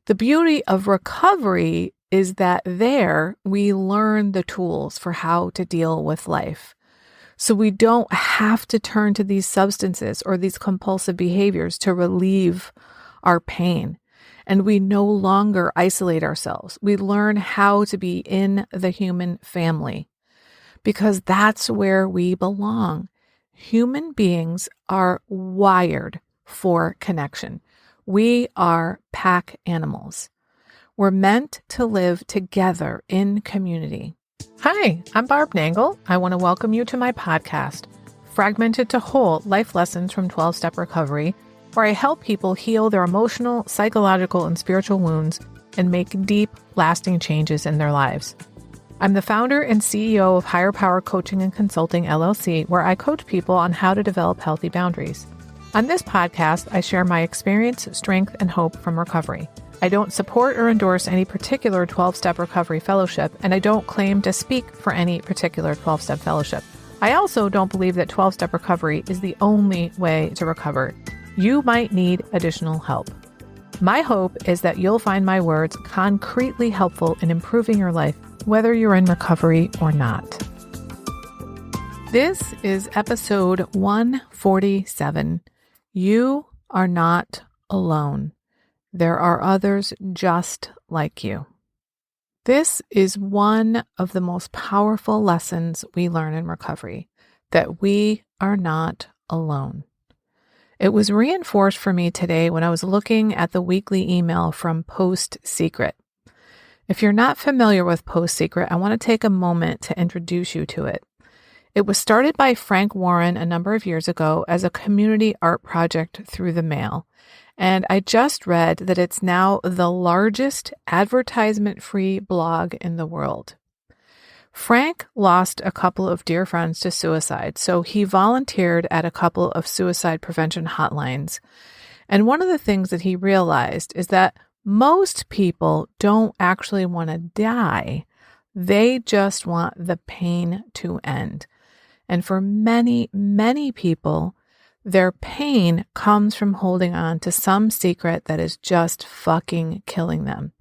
The beauty of recovery is that there we learn the tools for how to deal with life. So we don't have to turn to these substances or these compulsive behaviors to relieve our pain. And we no longer isolate ourselves. We learn how to be in the human family because that's where we belong. Human beings are wired for connection. We are pack animals. We're meant to live together in community. Hi, I'm Barb Nangle. I want to welcome you to my podcast, Fragmented to Whole Life Lessons from 12-Step Recovery, where I help people heal their emotional, psychological, and spiritual wounds and make deep, lasting changes in their lives. I'm the founder and CEO of Higher Power Coaching and Consulting, LLC, where I coach people on how to develop healthy boundaries. On this podcast, I share my experience, strength, and hope from recovery. I don't support or endorse any particular 12-step recovery fellowship, and I don't claim to speak for any particular 12-step fellowship. I also don't believe that 12-step recovery is the only way to recover. You might need additional help. My hope is that you'll find my words concretely helpful in improving your life, whether you're in recovery or not. This is episode 147. You are not alone. There are others just like you. This is one of the most powerful lessons we learn in recovery, that we are not alone. It was reinforced for me today when I was looking at the weekly email from Postsecret. If you're not familiar with Postsecret, I want to take a moment to introduce you to it. It was started by Frank Warren a number of years ago as a community art project through the mail. And I just read that it's now the largest advertisement-free blog in the world. Frank lost a couple of dear friends to suicide, so he volunteered at a couple of suicide prevention hotlines. And one of the things that he realized is that most people don't actually want to die. They just want the pain to end. And for many, many people, their pain comes from holding on to some secret that is just fucking killing them.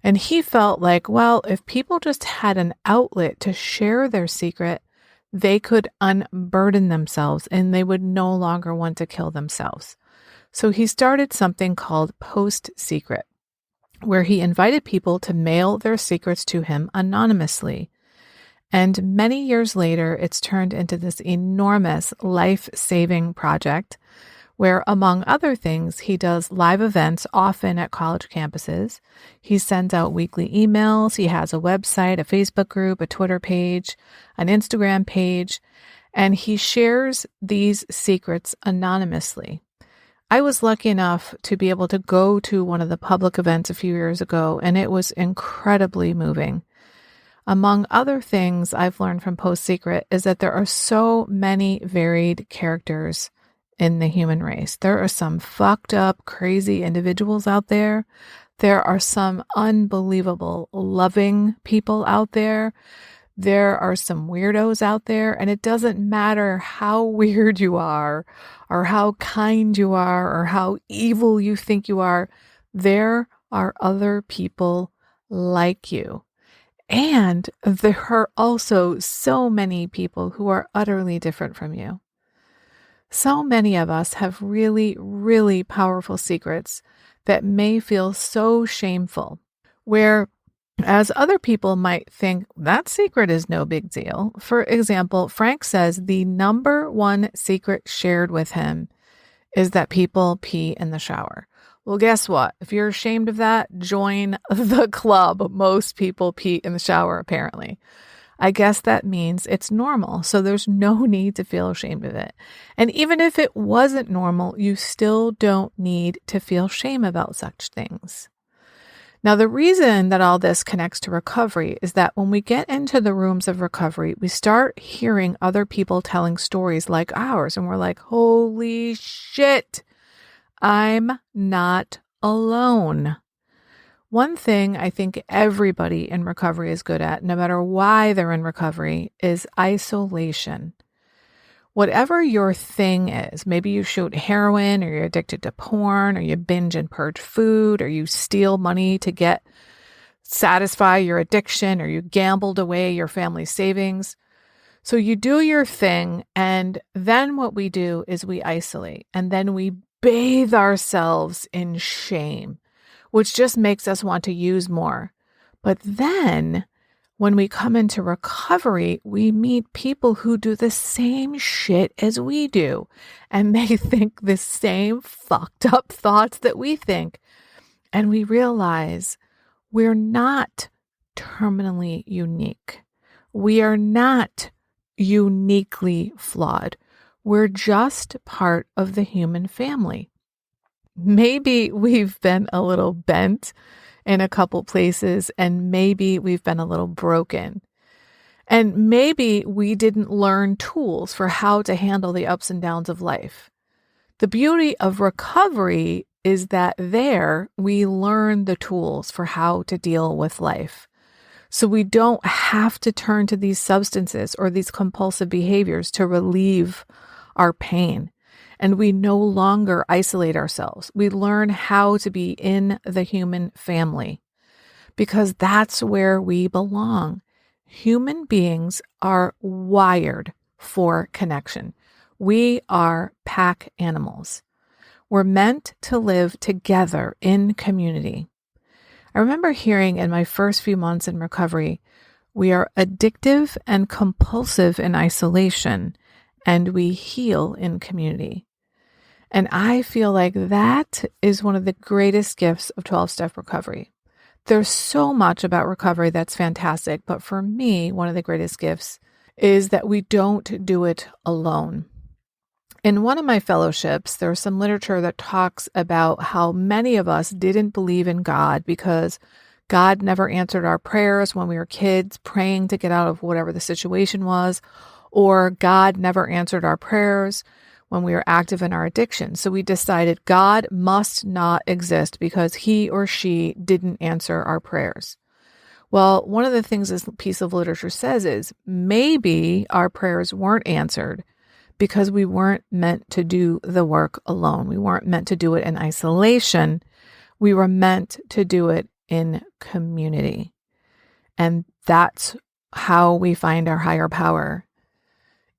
And he felt like, well, if people just had an outlet to share their secret, they could unburden themselves and they would no longer want to kill themselves. So he started something called Postsecret, where he invited people to mail their secrets to him anonymously. And many years later, it's turned into this enormous life-saving project where, among other things, he does live events, often at college campuses. He sends out weekly emails. He has a website, a Facebook group, a Twitter page, an Instagram page, and he shares these secrets anonymously. I was lucky enough to be able to go to one of the public events a few years ago, and it was incredibly moving. Among other things I've learned from Postsecret is that there are so many varied characters in the human race. There are some fucked up, crazy individuals out there. There are some unbelievable, loving people out there. There are some weirdos out there, and it doesn't matter how weird you are or how kind you are or how evil you think you are. There are other people like you. And there are also so many people who are utterly different from you. So many of us have really, really powerful secrets that may feel so shameful, whereas other people might think that secret is no big deal. For example, Frank says the number one secret shared with him is that people pee in the shower. Well, guess what? If you're ashamed of that, join the club. Most people pee in the shower, apparently. I guess that means it's normal, so there's no need to feel ashamed of it. And even if it wasn't normal, you still don't need to feel shame about such things. Now, the reason that all this connects to recovery is that when we get into the rooms of recovery, we start hearing other people telling stories like ours, and we're like, holy shit, I'm not alone. One thing I think everybody in recovery is good at, no matter why they're in recovery, is isolation. Whatever your thing is, maybe you shoot heroin, or you're addicted to porn, or you binge and purge food, or you steal money to satisfy your addiction, or you gambled away your family's savings. So you do your thing, and then what we do is we isolate, and then we bathe ourselves in shame, which just makes us want to use more. But then when we come into recovery, we meet people who do the same shit as we do, and they think the same fucked up thoughts that we think. And we realize we're not terminally unique. We are not uniquely flawed. We're just part of the human family. Maybe we've been a little bent in a couple places, and maybe we've been a little broken. And maybe we didn't learn tools for how to handle the ups and downs of life. The beauty of recovery is that there we learn the tools for how to deal with life. So we don't have to turn to these substances or these compulsive behaviors to relieve our pain. And we no longer isolate ourselves. We learn how to be in the human family because that's where we belong. Human beings are wired for connection. We are pack animals. We're meant to live together in community. I remember hearing in my first few months in recovery, we are addictive and compulsive in isolation, and we heal in community. And I feel like that is one of the greatest gifts of 12-step recovery. There's so much about recovery that's fantastic, but for me, one of the greatest gifts is that we don't do it alone. In one of my fellowships, there's some literature that talks about how many of us didn't believe in God because God never answered our prayers when we were kids, praying to get out of whatever the situation was, or God never answered our prayers when we were active in our addiction. So we decided God must not exist because he or she didn't answer our prayers. Well, one of the things this piece of literature says is maybe our prayers weren't answered because we weren't meant to do the work alone. We weren't meant to do it in isolation. We were meant to do it in community. And that's how we find our higher power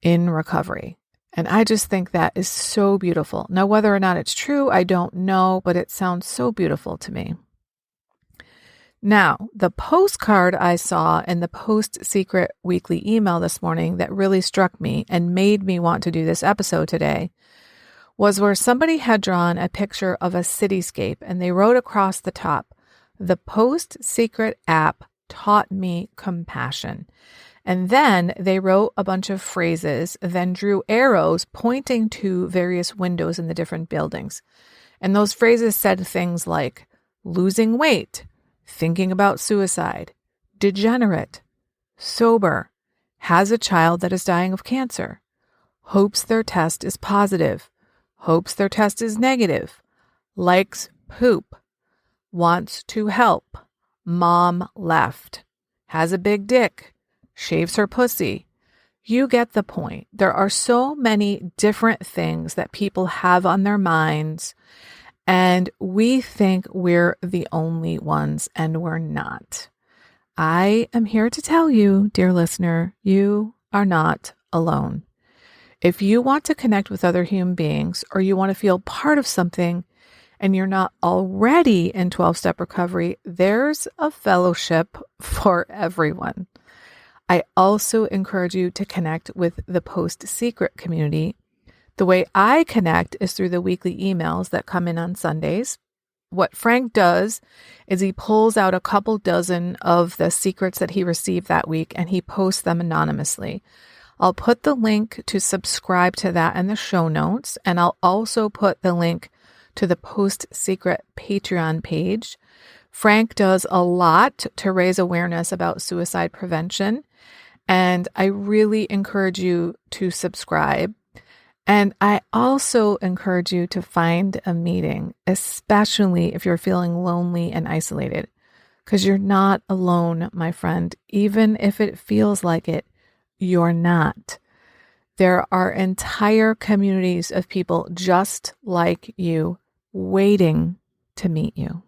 in recovery. And I just think that is so beautiful. Now, whether or not it's true, I don't know, but it sounds so beautiful to me. Now, the postcard I saw in the Postsecret weekly email this morning that really struck me and made me want to do this episode today was where somebody had drawn a picture of a cityscape and they wrote across the top, "The Postsecret app taught me compassion." And then they wrote a bunch of phrases, then drew arrows pointing to various windows in the different buildings. And those phrases said things like losing weight, thinking about suicide, degenerate, sober, has a child that is dying of cancer, hopes their test is positive, hopes their test is negative, likes poop, wants to help, mom left, has a big dick, shaves her pussy. You get the point. There are so many different things that people have on their minds, and we think we're the only ones, and we're not. I am here to tell you, dear listener, you are not alone. If you want to connect with other human beings, or you want to feel part of something, and you're not already in 12-step recovery, there's a fellowship for everyone. I also encourage you to connect with the Postsecret community. The way I connect is through the weekly emails that come in on Sundays. What Frank does is he pulls out a couple dozen of the secrets that he received that week and he posts them anonymously. I'll put the link to subscribe to that in the show notes, and I'll also put the link to the Postsecret Patreon page. Frank does a lot to raise awareness about suicide prevention, and I really encourage you to subscribe. And I also encourage you to find a meeting, especially if you're feeling lonely and isolated, because you're not alone, my friend. Even if it feels like it, you're not. There are entire communities of people just like you waiting to meet you.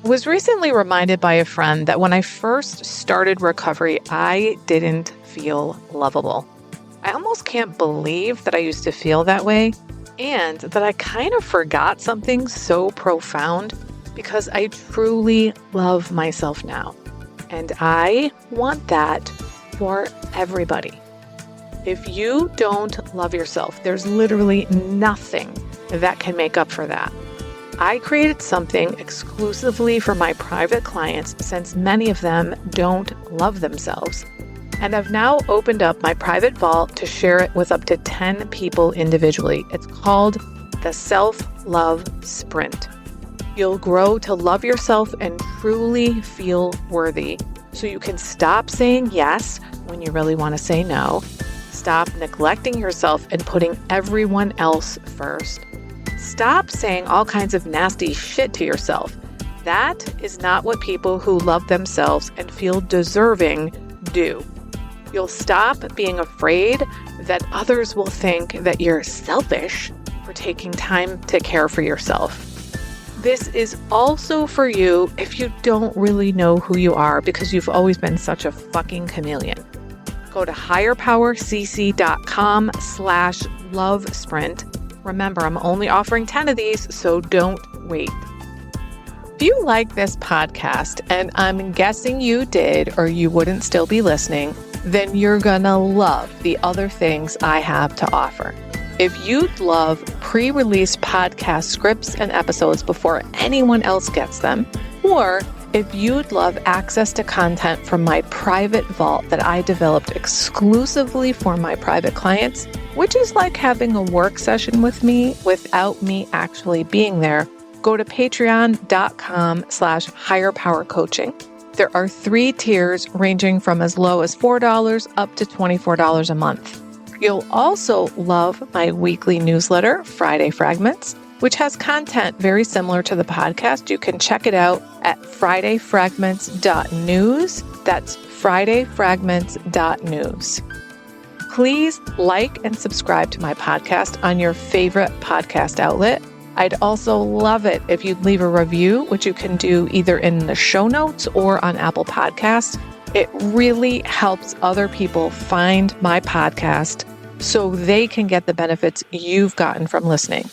I was recently reminded by a friend that when I first started recovery, I didn't feel lovable. I almost can't believe that I used to feel that way and that I kind of forgot something so profound because I truly love myself now. And I want that for everybody. If you don't love yourself, there's literally nothing that can make up for that. I created something exclusively for my private clients since many of them don't love themselves. And I've now opened up my private vault to share it with up to 10 people individually. It's called the Self-Love Sprint. You'll grow to love yourself and truly feel worthy so you can stop saying yes when you really want to say no, stop neglecting yourself and putting everyone else first. Stop saying all kinds of nasty shit to yourself. That is not what people who love themselves and feel deserving do. You'll stop being afraid that others will think that you're selfish for taking time to care for yourself. This is also for you if you don't really know who you are because you've always been such a fucking chameleon. Go to higherpowercc.com/love sprint. Remember, I'm only offering 10 of these, so don't wait. If you like this podcast, and I'm guessing you did or you wouldn't still be listening, then you're gonna love the other things I have to offer. If you'd love pre-release podcast scripts and episodes before anyone else gets them, or if you'd love access to content from my private vault that I developed exclusively for my private clients, which is like having a work session with me without me actually being there, go to patreon.com/higherpowercoaching. There are 3 tiers ranging from as low as $4 up to $24 a month. You'll also love my weekly newsletter, Friday Fragments, which has content very similar to the podcast. You can check it out at fridayfragments.news. That's fridayfragments.news. Please like and subscribe to my podcast on your favorite podcast outlet. I'd also love it if you'd leave a review, which you can do either in the show notes or on Apple Podcasts. It really helps other people find my podcast so they can get the benefits you've gotten from listening.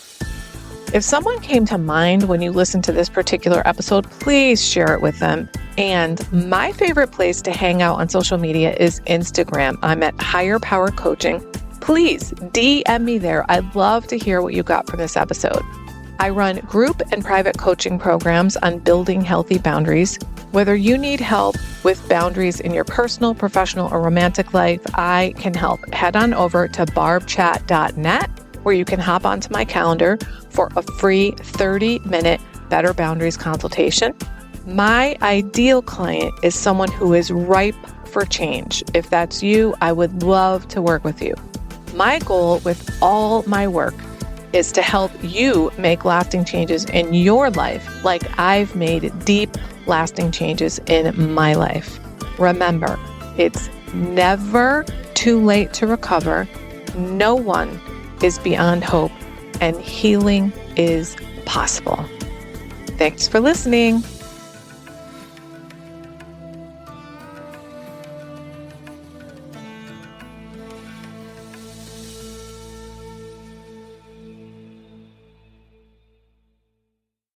If someone came to mind when you listen to this particular episode, please share it with them. And my favorite place to hang out on social media is Instagram. I'm at Higher Power Coaching. Please DM me there. I'd love to hear what you got from this episode. I run group and private coaching programs on building healthy boundaries. Whether you need help with boundaries in your personal, professional, or romantic life, I can help. Head on over to barbchat.net, where you can hop onto my calendar for a free 30-minute Better Boundaries consultation. My ideal client is someone who is ripe for change. If that's you, I would love to work with you. My goal with all my work is to help you make lasting changes in your life like I've made deep, lasting changes in my life. Remember, it's never too late to recover. No one is beyond hope, and healing is possible. Thanks for listening.